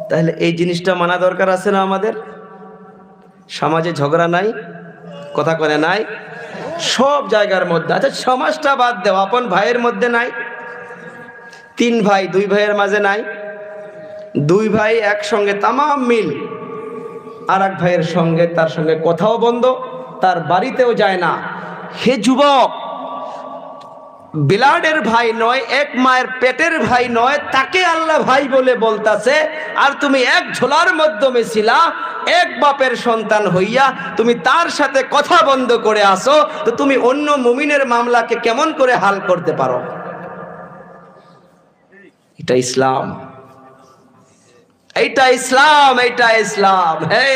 তাহলে এই জিনিসটা মানা দরকার আছে না আমাদের? সমাজে ঝগড়া নাই, কথা কনে নাই, সব জায়গার মধ্যে। আচ্ছা সমাজটা বাদ দেও, আপন ভাইয়ের মধ্যে নাই? 3 ভাই 2 ভাইয়ের মাঝে নাই? 2 ভাই একসঙ্গে তামাম মিল, আর এক ভাইয়ের সঙ্গে তার সঙ্গে কথাও বন্ধ, তার বাড়িতেও যায় না। হে যুবক, বিলাডের ভাই নয়, এক মায়ের পেটের ভাই নয়, তাকে আল্লাহ ভাই বলে বলতাছে, আর তুমি এক ঝোলার মাধ্যমে ছিলা, এক বাপের সন্তান হইয়া তুমি তার সাথে কথা বন্ধ করে আসো, তো তুমি অন্য মুমিনের মামলাকে কেমন করে হাল করতে পারো? এটা ইসলাম, এইটা ইসলাম, এইটা ইসলাম। হে,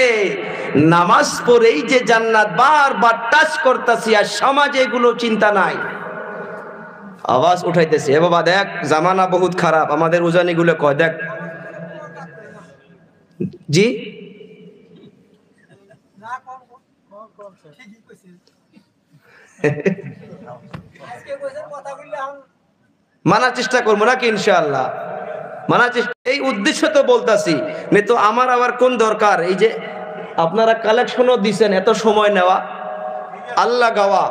নামাজ পড়েই যে জান্নাত বারবার টাচ করতেছি, আর সমাজে এগুলো চিন্তা নাই। আওয়াজ উঠাইতেছে, এ বাবা দেখ জামানা বহুত খারাপ, আমাদের উজানি গুলো কয় দেখ। জি মানার চেষ্টা করবো নাকি ইনশাআল্লাহ? মানার চেষ্টা, এই উদ্দেশ্য তো বলতাছি। নে তো আমার আবার কোন দরকার এই যে আপনারা কালেকশনও দিছেন, এত সময় নেওয়া, আল্লাহ গাওয়া,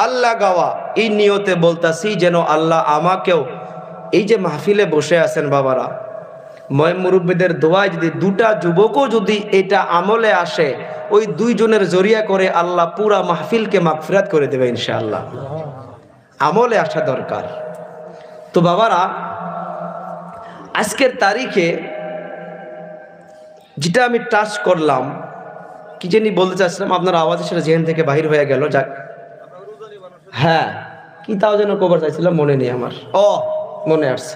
আল্লাহ গাওয়া, এই নিয়তে বলতাছি যেন আল্লাহ আমাকেও, এই যে মাহফিলে বসে আছেন বাবারা, ময় মুরব্বীদের দোয়ায় যদি 2টা যুবকও যদি এটা আমলে আসে, ওই 2 জনের জরিয়া করে আল্লাহ পুরা মাহফিলকে মাগফিরাত করে দেবে ইনশাআল্লাহ। আমলে আসা দরকার। তো বাবারা, আজকের তারিখে যেটা আমি টাচ করলাম, কি জানি বলতে চাচ্ছিলাম, আপনার আওয়াজে সেটা জেহেন থেকে বাহির হয়ে গেল। যাক, হ্যাঁ, কি তাও যেন কবার চাইছিলাম, মনে নেই আমার। ও মনে আসছে,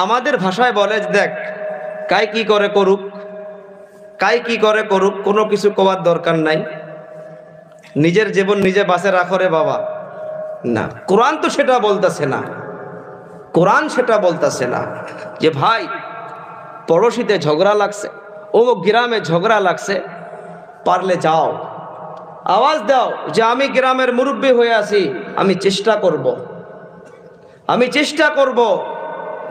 আমাদের ভাষায় বলে, দেখ কাই কি করে করুক, কাই কি করে করুক, কোনো কিছু কবার দরকার নাই, নিজের জীবন নিজে বাঁচে রাখো রে বাবা। না, কোরআন তো সেটা বলতেছে না, কোরআন সেটা বলতেছে না যে ভাই পড়োশিতে ঝগড়া লাগছে, অমুক গ্রামে ঝগড়া লাগছে, পারলে যাও আওয়াজ দাও যে আমি গ্রামের মুরব্বী হয়ে আছি, আমি চেষ্টা করব, আমি চেষ্টা করব।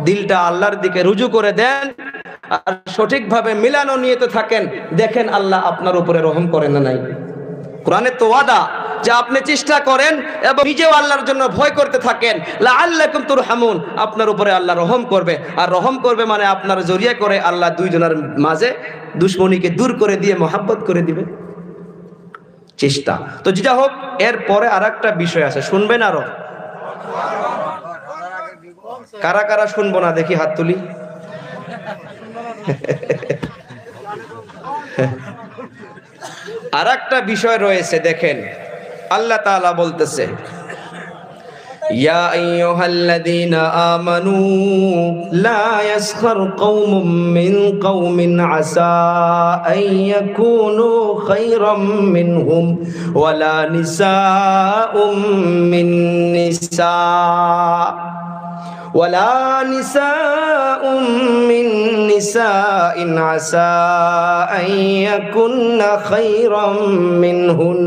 দিলটা আল্লাহর দিকে রুজু করে দেন, আর সঠিকভাবে মিলানো নিয়তে থাকেন, দেখেন আল্লাহ আপনার উপরে রহম করে না নাই? কোরআনের তো ওয়াদা যে আপনি চেষ্টা করেন এবং নিজেও আল্লাহর জন্য ভয় করতে থাকেন, লাআল্লাকুম তুরহামুন, আপনার উপরে আল্লাহ রহম করবে। আর রহম করবে মানে আপনার জরিয়া করে আল্লাহ 2 জনের মাঝে দুশ্মনীকে দূর করে দিয়ে মহাব্বত করে দিবে। চেষ্টা তো যেটা হোক, এর পরে আরেকটা বিষয় আছে, শুনবেন আরো? কারা কারা শুনবো না দেখি হাত তুলি। আরেকটা বিষয় রয়েছে, দেখেন আল্লাহ তাআলা বলতেছে, ইয়া আইয়ুহাল্লাযীনা আমানু লা ইয়াসখার কওমুম মিন কওমিন আসা আন ইয়াকুনু খায়রাম মিনহুম ওয়ালা নিসাউম মিন নিসা ওয়ালা নিসাউম মিন নিসাইন আসা আন ইয়াকুননা খায়রাম মিনহুন।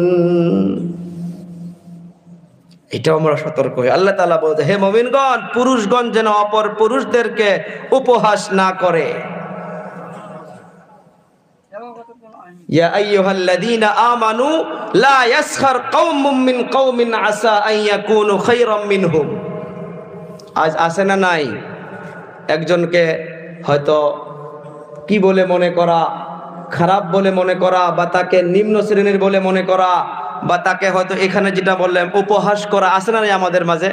এটা আমরা সতর্ক হই। আল্লাহ তাআলা বলতে, হে মুমিনগণ, পুরুষগণ যেন অপর পুরুষদেরকে উপহাস না করে। ইয়া আইয়ুহাল্লাযীনা আমানু লা ইয়াসখার কওমুম মিন কওমিন আসা আন ইয়াকুনু খায়রাম মিনহুম। আজ আছে না নাই একজনকে হয়তো কি বলে মনে করা, খারাপ বলে মনে করা, বা তাকে নিম্ন শ্রেণীর বলে মনে করা, বা তাকে হয়তো এখানে যেটা বললাম উপহাস করা, আছে না নাই আমাদের মাঝে?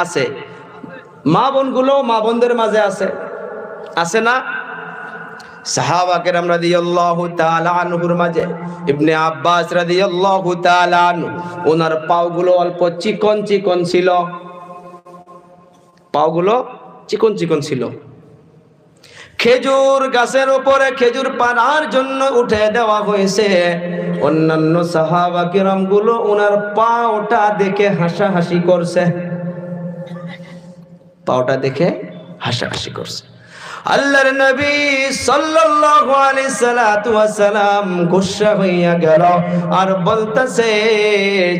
আছে। মা বোনগুলো মা বোনদের মাঝে আছে, আছে না? সাহাবা কেরাম রাদিয়াল্লাহু তাআলা আনহুর মাঝে ইবনে আব্বাস রাদিয়াল্লাহু তাআলা আনহু, ওনার পাগুলো অল্প চিকন চিকন ছিল, পাগুলো চিকন চিকন ছিল। খেজুর গাছের উপরে খেজুর পাড়ার জন্য উঠে দেওয়া হয়েছে। অন্যান্য সাহাবা কিরাম গুলো ওনার পাওটা দেখে হাসাহাসি করছে, পাওটা দেখে হাসাহাসি করছে। আল্লাহর নবী সাল্লাল্লাহু আলাইহি সাল্লাতু ওয়াসাল্লাম গুসা হইয়া গেল আর বলতেছে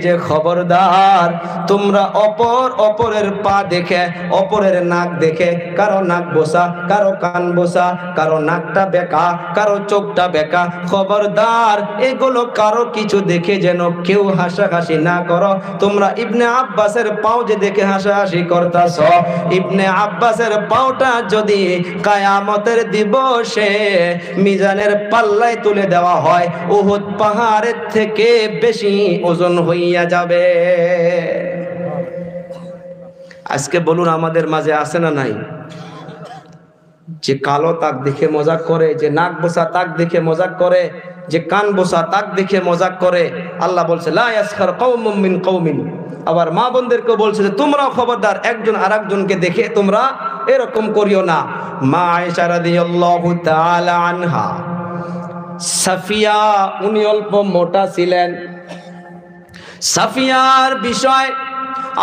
যে খবরদার, তোমরা অপরের পা দেখে, অপরের নাক দেখে, কারো নাক বোসা, কারো কান বোসা, কারো নাকটা বেঁকা, কারো চোখটা বেঁকা, খবরদার এগুলো কারো কিছু দেখে যেন কেউ হাসাহাসি না করো। তোমরা ইবনে আব্বাসের পাও যে দেখে হাসাহাসি করতাছ, ইবনে আব্বাসের পাওটা যদি কিয়ামতের দিবসে মিজানের পাল্লায় তুলে দেওয়া হয়, উহুদ পাহাড়ের থেকে বেশি ওজন হইয়া যাবে। আজকে বলুন আমাদের মাঝে আছে না নাই যে কালো তাক দেখে মজাক করে, যে নাক বোসা তাক দেখে মজাক করে, যে কান বোসা তাক দেখে মজাক করে? আল্লাহ বলছে লা ইয়াসখার কওমুম মিন কওমিন। আবার মা বোনদেরকে বলছে যে তোমরাও খবরদার একজন আরেকজনকে দেখে তোমরা এরকম করিও না। মা আয়েশা রাদিয়াল্লাহু তাআলা আনহা, সাফিয়া উনি অল্প মোটা ছিলেন। সাফিয়ার বিষয়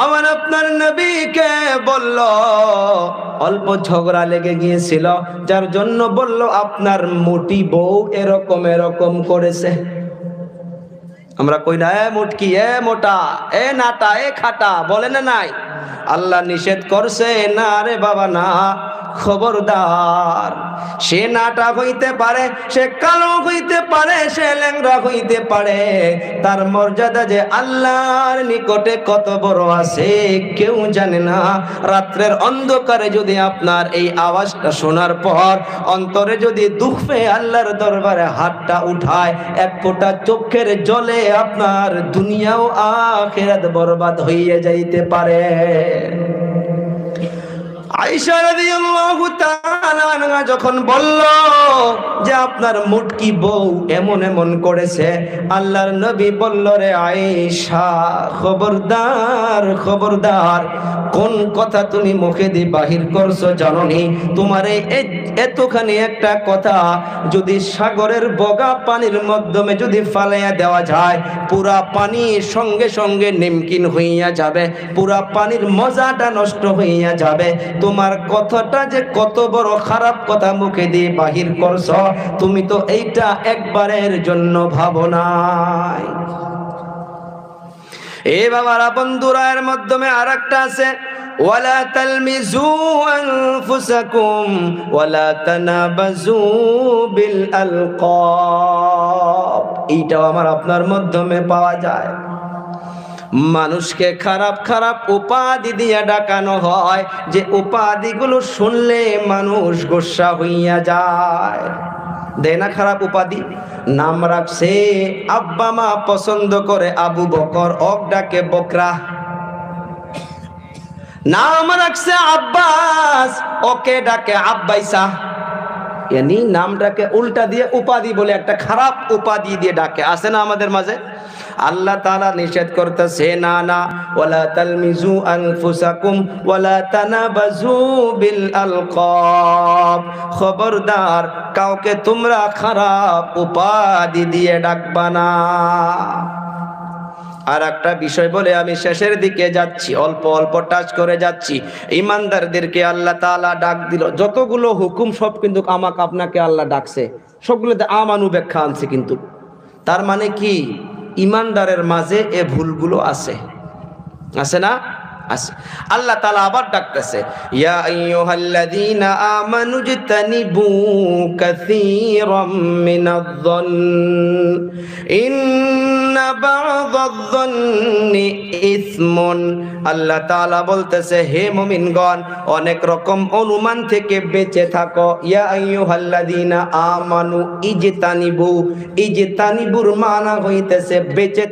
আমার আপনার নবীকে বলল, অল্প ঝগড়া লেগে গিয়েছিল, যার জন্য বলল আপনার মোটি বউ এরকম এরকম করেছে। আমরা কই না এ মুটকি, এ মোটা, এ নাটা, এ খাটা, বলে না নাই? আল্লাহ নিষেধ করছে না রে বাবা না, খবরদার। সে নাটা হইতে পারে, সে কালো হইতে পারে, সে ল্যাংড়া হইতে পারে, তার মর্যাদা যে আল্লাহর নিকটে কত বড় আছে কেউ জানে না। রাত্রের অন্ধকারে যদি আপনার এই আওয়াজটা শোনার পর অন্তরে যদি দুঃখ পেয়ে আল্লাহর দরবারে হাতটা উঠায়, এক ফোঁটা চোখের জলে আপনার দুনিয়াও আখিরাত বরবাদ হইয়া যাইতে পারে। আয়েশা রাদিয়াল্লাহু তাআলা আনহা যখন বলল যে আপনার মুটকি বউ এমন এমন করেছে, আল্লাহর নবী বলল রে আয়েশা, খবরদার খবরদার, কোন কথা তুমি মুখে দিয়ে বাহির করছো জানোনি? তোমার এই এতখানি একটা কথা যদি সাগরের বগা পানির মাধ্যমে যদি ফালাইয়া দেওয়া যায়, পুরা পানি সঙ্গে সঙ্গে নিমকিন হইয়া যাবে, পুরা পানির মজাটা নষ্ট হইয়া যাবে। তোমার কথাটা যে কত বড় খারাপ কথা মুখে দিয়ে বাহির করছ, তুমি তো এইটা একবারের জন্য ভাবো নাই। এ বাবারা বন্ধুরা, এর মাধ্যমে আরেকটা আছে, ওয়ালা তালমিজু আনফুসাকুম ওয়ালা তানাবাজু বিল আলকাব। এইটাও আমার আপনার মাধ্যমে পাওয়া যায়। মানুষকে খারাপ খারাপ উপাধি দিয়ে ডাকানো হয়, যে উপাধিগুলো শুনলে মানুষ গোসা হইয়া যায়। দেয় না খারাপ উপাধি? নাম রাখছে, আব্বা মা পছন্দ করে আবু বকর, ওক ডাকে বকরা। নাম রাখছে আব্বাস, ওকে ডাকে আব্বাইসা। এনি নামটাকে উল্টা দিয়ে উপাধি বলে একটা খারাপ উপাধি দিয়ে ডাকে। আছে না আমাদের মাঝে? আল্লাহ তাআলা নিষেধ করতেছে না না, ওয়ালা তালমিজু আনফুসাকুম ওয়ালা তানাবাজু বিল আলকাব। খবরদার, কাউকে তোমরা খারাপ উপাধি দিয়ে ডাকবা না। আর একটা বিষয় বলে আমি শেষের দিকে যাচ্ছি, অল্প অল্প টাচ করে যাচ্ছি। ইমানদারদেরকে আল্লাহ তাআলা ডাক দিল, যতগুলো হুকুম সব কিন্তু আমাকে আপনাকে আল্লাহ ডাকছে, সবগুলোতে আমানু ব্যাখ্যা আনছে। কিন্তু তার মানে কি? ইমানদারের মাঝে এ ভুলগুলো আছে, আছে না? আছে। আল্লাহ তাআলা আবার ডাকতেছে, ইয়া আইয়ুহাল্লাযীনা আমানু জতানিবু কাসীরাম মিনায-যন্ন ইন্না বা'যায-যন্নি ইসমুন। আল্লাহ তাআলা বলতেছে, হে মুমিনগণ, অনেক রকম অনুমান থেকে বেঁচে থাকো। ইয়া আইয়ুহাল্লাযীনা আমানু ইজতানিবু, ইজতানিবুর মানা হইতেছে বেঁচে